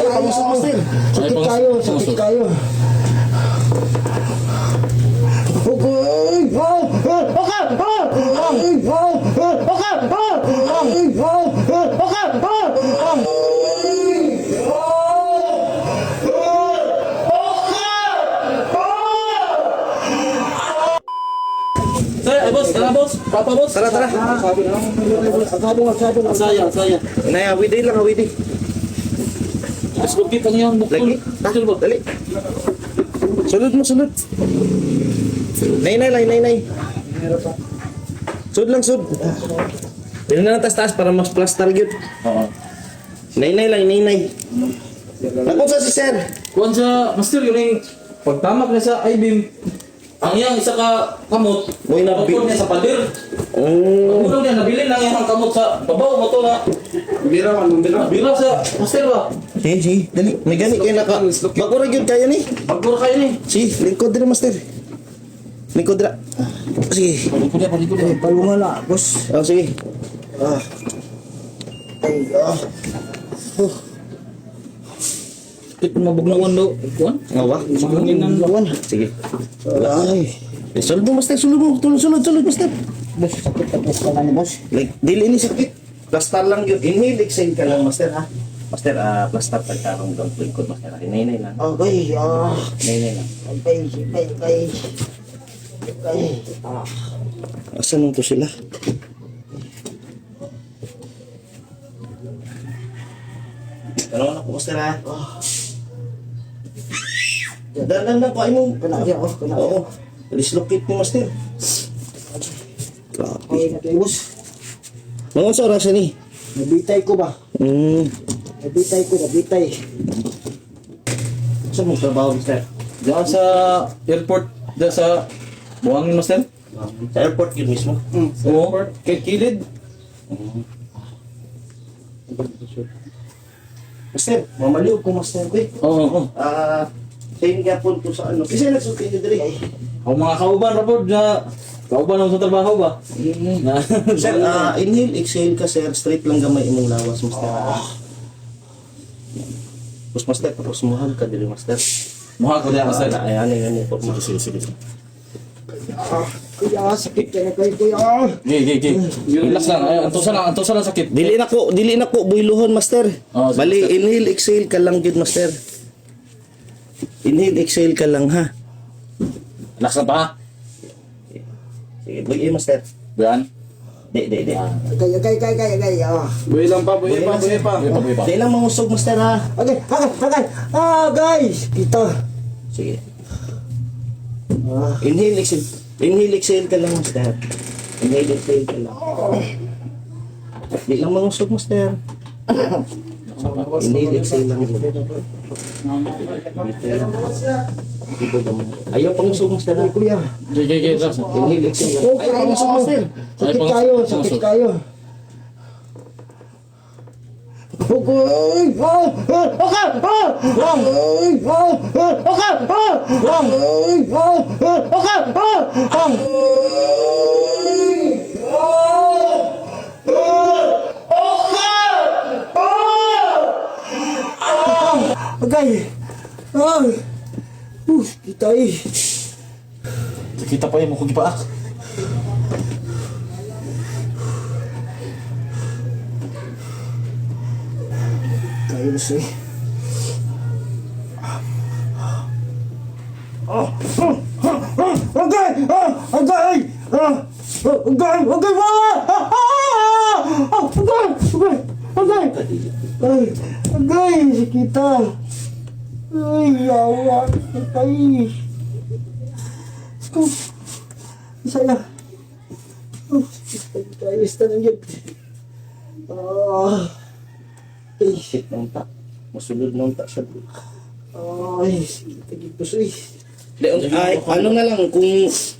Panguso, master. Sakit kayo, sakit kayo. Boss, tara boss. Papa boss. Tara, tara. Saya. Inay, awidi lang, awidi. Mas bukit lang yung bukol. Lagi. Bukol ba? Dali. Sunod mo, sunod. Nay. Sud lang, sud. Dili na taas-taas para mas plaster yun. Oo. Nay. Nakon sa si sir. Kuwan sa master yun yung pagtamak niya sa I-beam. Ang iyang isa ka kamot, Mo'y nabi- bukol niya sa pader. Ang unang niya, nabili lang yung kamot sa babaw mo to na. Bira sa master ba? Sige. Dali. May gani kayo naka. Magurag yun kaya ni. Pagkura kayo ni. Sige, lingkod din master. Lingkod dira. Sige. Palikod ya. Palungan na, boss. Oh, sige. Kit mabugnawan daw. Kuwan? Ngawa. Sabungin ng lawan. Sige. Ay. Sulod mo, master. Sulod mo. Sulod, master. Boss, sakit na boss ka na ni boss. Like, dili ni sakit. Plaster lang yun. Inhale, exhale ka lang, master, ha? Master, plaster pagkarong doon. Lingkod, master. Nay lang. Okay, Nay lang. okay. Asan nung to sila? Ano po, master, ha? Dalan lang, kain mo. Kena. Oo. Dislocate mo, master. Grabe. Okay, boss. Mga sa oras ni? Nabitay ko ba? Nabitay. Saan mong trabaho, master? Diyan sa airport, diyan sa Buhangin master. Sa airport yun mismo. Oo. Kay Kilid. Master, mamaliw ko, master ko eh. Oo. Same gapon ko sa ano. Kasi nagsulti nyo dali. Ang mga kauban na po na kauban mo sa trabaho ba? Na Sir, inhale, exhale ka, sir. Straight lang gamay imong lawas, master. Tapos, master, tapos muhag ka dili, master. Muha ko diyan master. Ayan, yan po. Sige. Kuya, sakit ka na kayo, kuya. Gig. Relax lang. Ay, antusa lang sakit. Dili na ko, buyluhon, master. Oh, sige, Bali, master. inhale, exhale ka lang, good, master. Inhale, exhale ka lang, ha? Relax lang pa. Sige, buy, master. Buyan. Di. Okay. Buhay lang pa. Buy pa. Di lang mangusog, master, ha? Okay. Guys, kita. Sige. Inhale, exhale. Inhale, exhale ka lang, master. Inhale, exhale ka lang. Di lang mangusog, master. Inhale, exhale lang. Ayaw pangusog, master. Kuya. Gig. Relax. Inhale, exhale lang. Okay, Ayaw pangusog, master. sakit kayo. Kita Kita pa yung mukha gipaak. kayo sih. Guys, kita. Ay, yawa. Guys. Saya. Guys, tanong yun. Shit, nang ta. Masulod nang ta siya. Ay, sige po sih. Ay, ano na lang, kung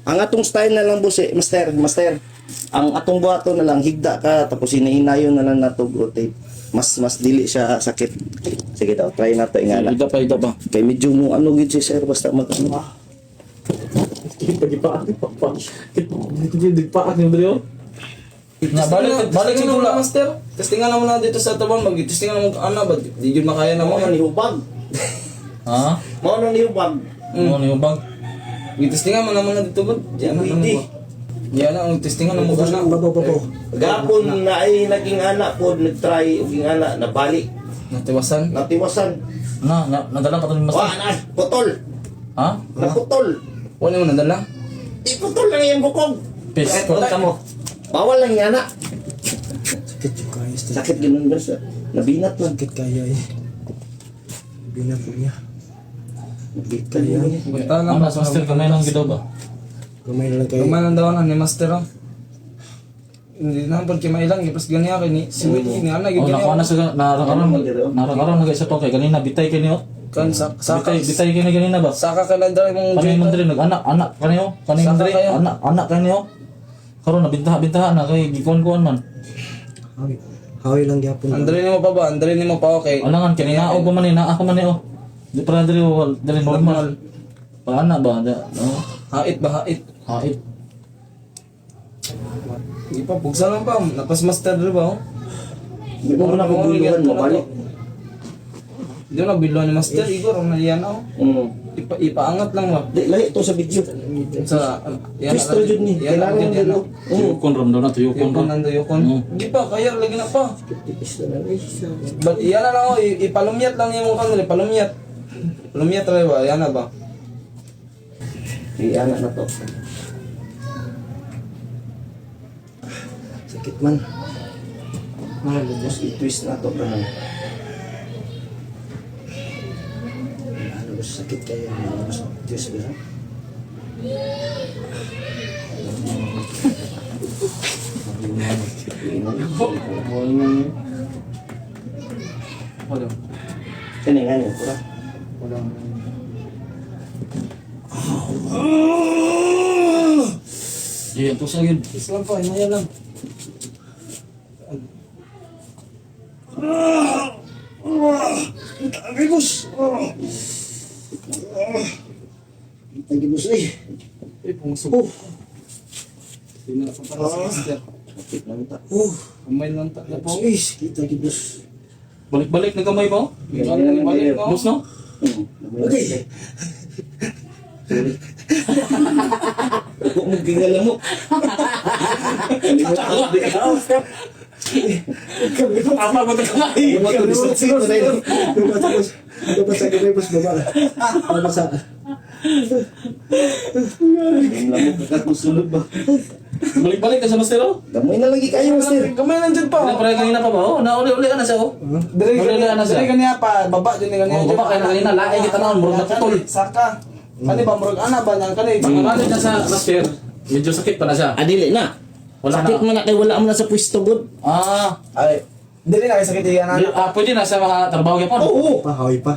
ang atong style na lang, boss, master, ang atong buhato na lang, higda ka, tapos hinahinayon na lang nato rotate. Mas dili siya sakit. Sige daw, try nato ingala. Ida pa. Kay medyo mo ano gid si sir, basta mag ano. Gipaak ni papa. Gipaak ni bro. Balik si Tula, master. Testingan naman na dito sa tabang, mag-testingan naman ana ba? Di yun makaya Mao naman. nang nihubag. Ha? Mao nang nihubag. Ano yung bag? Testingan mo naman na dito ba? Diyan na Hindi. Yan na, ang testingan na mo ba na? Babaw. Gapon na ay naging anak po, nag-try uging anak na balik. Natiwasan? Natiwasan. Nadala pa ito ni Wa master. na, putol. Ha? Naputol. Wala mo nadala? Iputol lang yung bukog. Pes, putol ka mo. Bawal lang yung anak. Sakit yung kaya. Sakit ganun ba sa nabinat lang. Sakit kaya eh. Binat mo niya. Nabinat ka niya. Ang nasa master, kamay lang gito ba? Kamay na lang kayo. Kamay lang daw na ni master ah. Hindi na pag kamay lang, ipras ganyan kay ni siwit ni ana Oh, nakuha na sa narakaram na isa to kay ganina bitay kini oh. kan saka Bitay kini ganina ba? saka kailan daw mong Kanay man diri nag-anak kaniyo, kanay man Saka diri kayo. anak kaniyo. Karon nabintaha na kay gikuan-kuan man. Hawi lang gyapon. Andre nimo pa ba? Andre nimo pa okay. Alangan kanina og ba man ni naa ako man ni oh. Di para diri diri normal. Paana ba da? Oh, Hait ba hait? hait. Di pa pugsa lang pa. Napas master diri ba? Oh? Hindi mo na kaguluhan, mabalik. Di na bilo ni master Igor ang naliyan oh. Ipaangat lang ba? Di, lahi to sa video. Sa yan Kristo jud ni. Kailangan din. Tuyukon ram daw na tuyukon Yukon ram. nando yukon. Di pa kaya lagi na pa. Tipis na lang eh. But iyan na lang oh, ipalumyat lang yung mukha nila, palumyat. Palumyat rin ba? Yan na ba? Di anak na to. Sakit man. Mas i-twist na to. Ano Mas sakit kaya. Mas Diyos ba? Wala. Kani nga niya, pura. Wala. Di to sa yun. Islam pa, hinaya lang. Amigos! Amigos eh. Pungsog. Hindi na para sa master. Sakit na ta. Kamay lang ta na po. Guys, kita amigos. Balik-balik na kamay ba? Balik mo. Bus no? Okay. Huwag mong gingalan mo. Apa ba ta kamay? Huwag mo ito dito na yun. Lumasa kamay, mas baba. Lumasa. Ang lamok kakakusulog ba? Balik-balik ka sa master oh. Gamoy na lagi kayo, master. Kamay lang dyan pa. Wala pa kanina pa ba? Oh, nauli-uli ka na siya oh. Dali Wala na siya. kaniya pa, baba din ni kaniya. Oh, baba kay kanina laay kita naon murag naputol. Saka. Kani ba murag ana ba nang kani? Pagmamalik na sa master, medyo sakit pa na siya. Adili na. Wala Sakit na. mo na kay wala mo na sa pwesto good. Ah, Ay, dili na kay sakit yan ana. pwede na sa mga trabaho yapon. Oo. Hawi pa.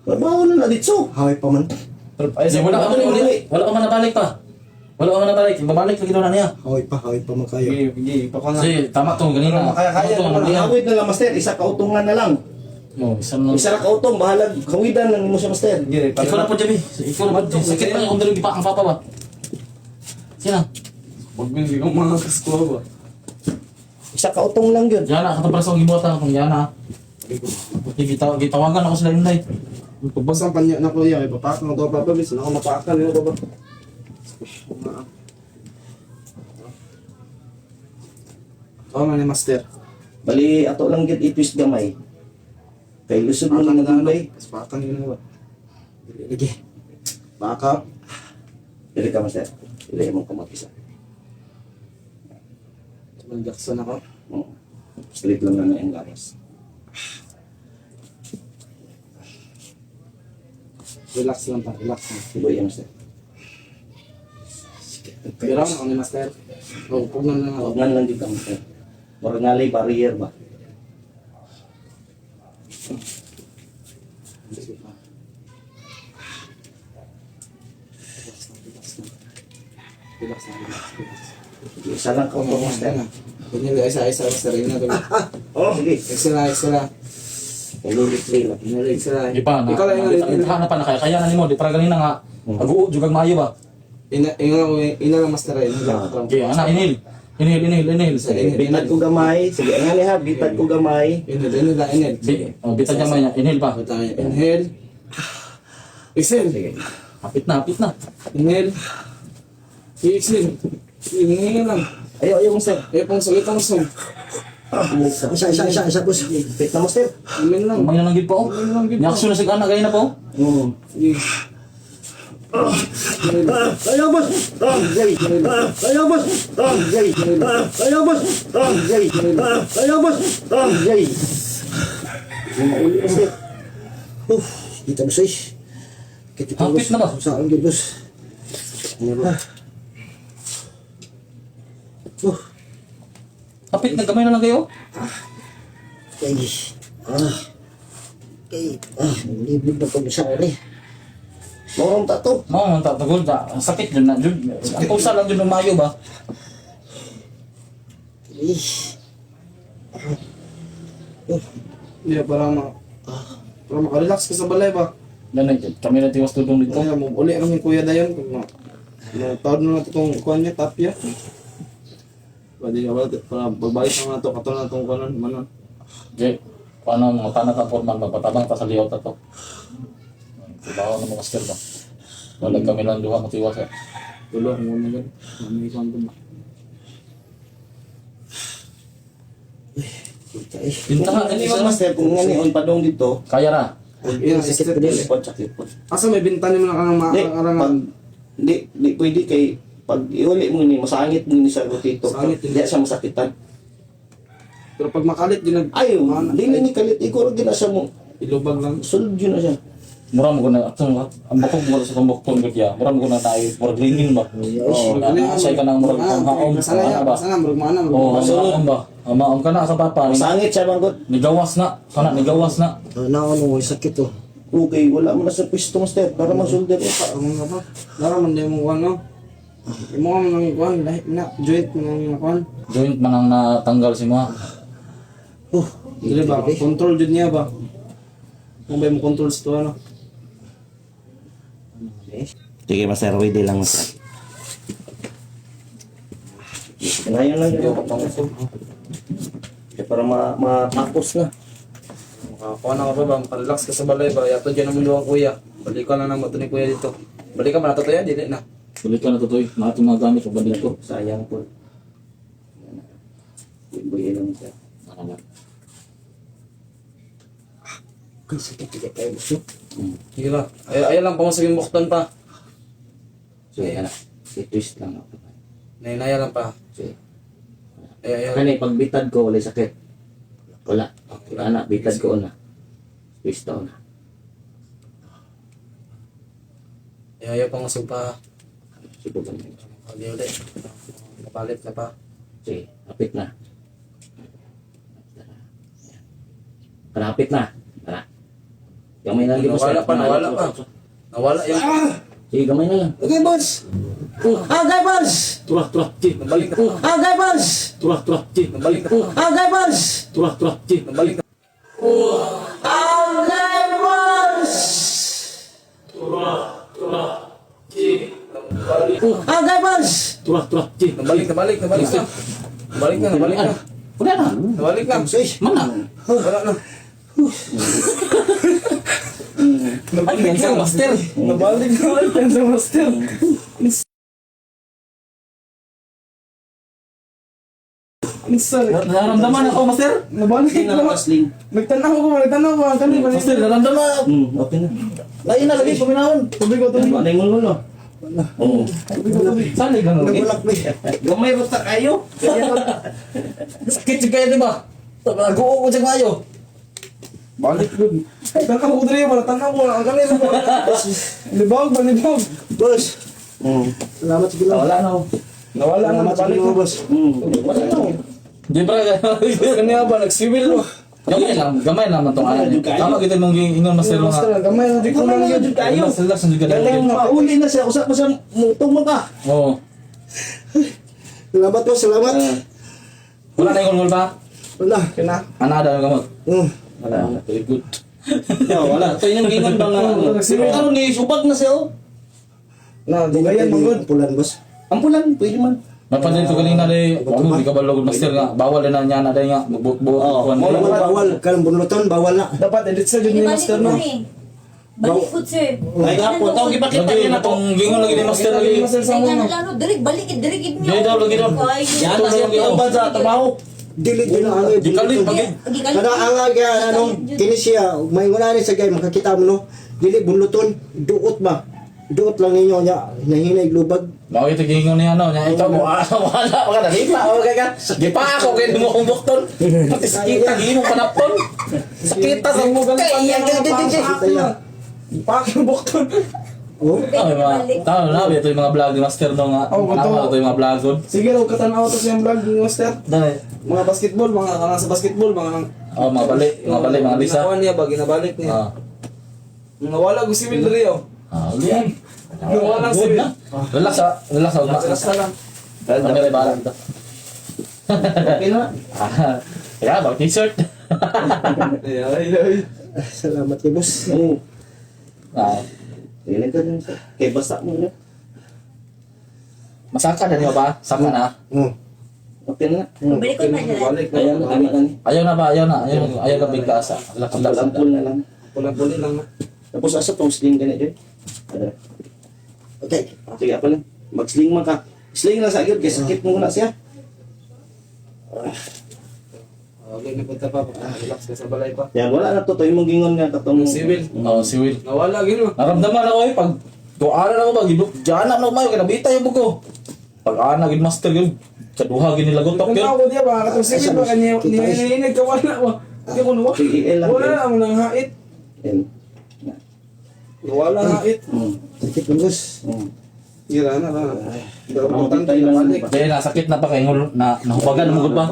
Trabaho na dito. Hawi pa man. Ay, Di wala ka man uli. Wala ka man nabalik pa. Wala ka man nabalik. Babalik lagi daw na niya. Hawi pa man kayo. Sige, pa ko na. Kasi tama to ganina. Kaya Tama to, naman. ganina. Awit na lang, master. Isa kautungan na lang. Oh, isang lang. Isa na kautong, bahala. Kawidan lang mo siya, master. Sige, Ikaw na po, Javi. Ikaw na po. Sakit pa yung kung dalawang gipakang papa ba? Sino? Wag mo hindi ko mga kaskuha ba. Isa kautong lang yun. Yana, katong para sa gibuhat kung Yana. Gitawagan ako sila Inday. Pagbasang panya na ko yan, ipapakan ko pa bis na ako mapakan yun ba. Oh, man master. Bali, ato lang yun i-twist gamay. Kay lusod mo lang ng bay. Pakan yun ba. Lagi. Baka. Dili ka, master. Dili mo kumapisa. Jackson ako. Oo. Straight lang na yung garas. Relax lang pa, relax lang. Ibo yan, master. Pero ako ni master. Oh, pug na lang ako. Huwag lang dito, master. Mara nalay barrier ba? Relax lang, relax. Isa lang kautong, master. Kunyari, isa-isa, master. Yun na to. Oh, sige. Extra. Ulit-ulit lang. Kunyari, extra. Di pa, Ikaw lang yung na pa na kaya na nimo di para ganina nga. Aguo jugag maayo ba? ina lang master. Okay, ana inil. Inhale. Bitad ko gamay. Sige, angali ha. Bitad ko gamay. Inhale lang, inhale. Bitag gamay niya. Inhale pa. Inhale. Exhale. Hapit na. Inhale. I-exhale. Inhale lang. Ayaw, master. Pang song. Isa, boss. Fit na, master. Amen lang. Umay na lang gid po. Ni-action na sig anak gaya na po. Oo. Sige. Ayaw, boss. Jay. Ayaw, boss. Jay. Ayaw, boss. Jay. Ayaw, boss. Jay. Master. Kita mo say. Hapit na ba? Saan gid boss? Hapit na gamay na lang kayo. Kay. Liblib na pag sa uli. Morong tato. Mao man tatagol da. Sakit jud na jud. Ang usa lang jud mayo ba? Hindi, para makarelax ka sa balay ba? Danay kami na tiwas tudong dito. Kaya mo uli ang kuya dayon kung tawad na nato tong kuan niya tapya. Pwede ka ba para pagbalik na nato katon na tong kuan manon. Jay, paano mga tanat ang forman magpatabang ta sa liyot ato. Trabaho na mga master ba? Walag kami lang duha mo tiwas. Tulo mo na gud. Mami kuan to ba? Pintahan Ano ni yung master kung ngayon padong dito? Kaya ra. Iya, sister. Lipot sa lipot. Asa may bintan mo lang ang Di, pag, maarangan. di pwede kay pag iuli mo ni masangit mo ni sa rotito. Sangit, Di siya masakitan. Pero pag makalit din Ayaw, di na ni kalit igor gina siya mo. ilubag lang. Sulod yun na siya. Mura mo ko na atong ang bakog mo sa kumbok gud ya. Mura mo ko na tayo murag lingin ba. Oh, asay ka nang murag haom. Masala ya, ba? masala murag mana. Oh, masulod ba? Amaon ka na sa papa. Masangit siya bangkot. Nigawas na. Nigawas na. Naon mo sakit to. Okay, wala mo na sa pwesto master para masulder pa. Ang mga ba? Naraman din mo kuan no. Imo man nang kuan dahil na joint mo nang kuan. Joint man ang natanggal si mga. Dili ba control jud niya ba? Kung ba mo control sa to ano. Sige master, ready lang master. Ngayon lang yun. Para matapos na. Kuha na ka ba? Relax ka sa balay ba? Yato dyan naman doon kuya. Balikan na naman ito ni kuya dito. Balikan ba na ito yan? Dili na. Sulit ka na tutoy. Mga itong mga gamit o bandil ko. Sayang po. Buhay lang siya. Kay sakit kayo boss. Sige ba? Ayaw lang pamasagin buktan pa. Sige, anak. I-twist lang ako. Nainaya lang pa. Sige. Ayaw. Kani, pag bitad ko, wala sakit. Wala. Wala na, bitad ko na. Twist daw na. Ayaw pamasag pa. Sige, ganun. Ayaw ulit. Kapalit na pa. Sige, kapit na. Kalapit na. Tara. Gamay na lang. Nawala pa, nawala pa. Nawala yung... Sige, gamay na lang. Okay boss. Okay boss. Turah. Nabalik na. Okay boss. Turah. Nabalik na. Okay boss. Turah. Nabalik na. Okay boss. Okay boss. Turah. Nabalik na. Nabalik na. Wala na. Nabalik na. Mana? Wala na. Ay, pensa master. Nabalik na. Ay, pensa master. Nararamdaman ako, master. Nabalik Sige na na. lang, Asling. Nagtanaw ko. Ang kami ba? Master, nararamdaman. Okay na. Lain na lagi, paminahon. Tubig ko. Ano yung ngulo? Oo. Salig ka no? Gamay ba ta kayo? Sakit siya kayo, di ba? Nag-uo ko siya kayo. Balik ko. Tanaw ko diri ba? Tanaw ko. Ang kami ba? Libawag ba? Libawag. Boss. Salamat sige lang. Wala na. Nawala na. Salamat sige Nabalik lang ko. boss. Wala na. Di ba? Kanya ba? Nag-civil mo. Gamay naman itong ano. Tama kita mong ingon, master mo Master, nga. gamay na di ko lang yun. Kayo. Master, relax, hindi ka Galing na. mauli na siya. Usap mo siya. Tumang ka. Oo. Salamat boss. Salamat. Wala na yung ba? Wala. Kina. Anada ang gamot. Wala. Very good. No, wala. Ito yung gingon ba nga. Ano ni subag na siya oh. Na, dugayan mong good. Pulan boss. Ampulan, pwede man. Napansin ko kanina dahil, di ka ba logod master nga, bawal na niya na dahil nga, buot-buot. Bawal ka ng bunluton, bawal na. Dapat edit sa jud ni master no. Balik po, sir. Ay nga po, tawag ipakita Lagi niya na na to. tong gingon lagi ni master lagi. Master sa Kaya mo. nga lalo, dirig, balik niyo. Di daw, lagi daw. Yan na siya pinuban sa trabaho. Dili din ang angay. Di kalit, pagid. Kada angay kaya anong kini siya, may nguna ni sa gay makakita mo no. Dili bunluton, duot ba? Duot lang ninyo nya nahinay lubag. Mao ito gingon niya no, niya ikaw mo wala pa ka dalipa o kay ka. Di pa ako kay mo kumbukton. Pati sakita ginong panapton. Sakita sa mugang Kaya Pakyo bukton. oh, Ay, mga tao na, ito yung mga vlog ni Master no nga. Oh, Ano ito yung mga vlog doon. Sige raw katanaw to siyang vlog ni master. Dali. Mga basketball, mga kanang sa basketball, mga Oh, mga bali, mga lisa. Ginawa niya ba, ginabalik niya. Ah. Nawala ko si Will Rio. Ulian. Nawala si Will. Relax ah, relax ah. Relax na lang. Kami rin bahala dito. Okay na. Yeah, bag t-shirt. Ay. salamat kay boss. Oo. Ah, Tingnan ka dun sa. Kay basta mo na. masaka na niyo ba? Saka na. Oh. Okay na. Balik ko na nila. Balik na. Kaya na kami na. Ayaw na ba? Ayaw na bigkas ah. Relax lang. Lampol na lang. Pulang-puli lang na. Tapos asa tong sling ka na dyan. Okay. Sige, apa lang. Mag-sling man ka. Sling lang sa agad, kaya sakit mo na siya. Okay, napunta pa. Relax ka sa balay pa. Yan, wala na to. Ito yung gingon nga katong... Si Will. Oh, si Will. Nawala, gino. Naramdaman ako eh, pag tuana na ako ba, diyan na ako mayo, kinabita yung buko. Pag ana, gid master yun, kaduha, ginilagotok yun. Tanaw ko diya ba? Katong si Will ba? Nihinag ka wala ba? Hindi ko nawa. PEL lang. Wala na ang nang hait. Yan. Wala hait. Sakit ng boss. Gira na lang. Pero Mabuti importante tayo na lang. balik. Dahil nasakit na pa kay ngul na nahubagan mo ba?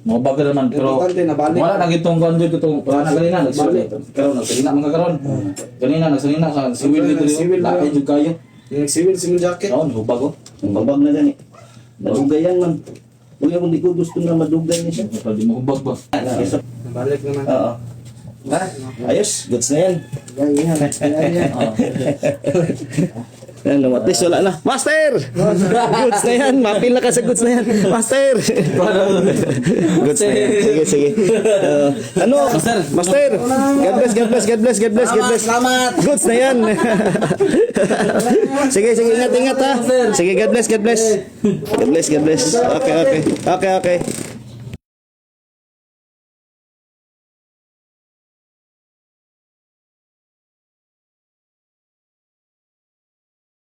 Nahubagan naman pero Importante na balik. wala na gitong kuan dito tong wala na kanina nagsulit. Karon nagsalina man karon. Kanina nagsalina ka si Will dito. Civil na. Laay jud kayo. Yung si Will, si jacket. Oo, nahubag ko. Ang babag na gani. Nadugayan man. Kung yung di ko gusto na madugay niya siya. Pwede mo hubag ba? Isa. Nabalik naman. Oo. Ha? Ayos, goods na yan. Yan. Oo. Yan, lumatis, wala na. Master! Goods na yan. Mapil na ka sa goods na yan. Master! Goods na yan. Sige, sige. Ano? Master! God bless, God bless, God bless, God bless, God bless. Salamat. Goods na yan. Sige, sige, ingat, ingat ha. Sige, God bless, God bless. God bless, God bless. Okay, okay. Okay, okay.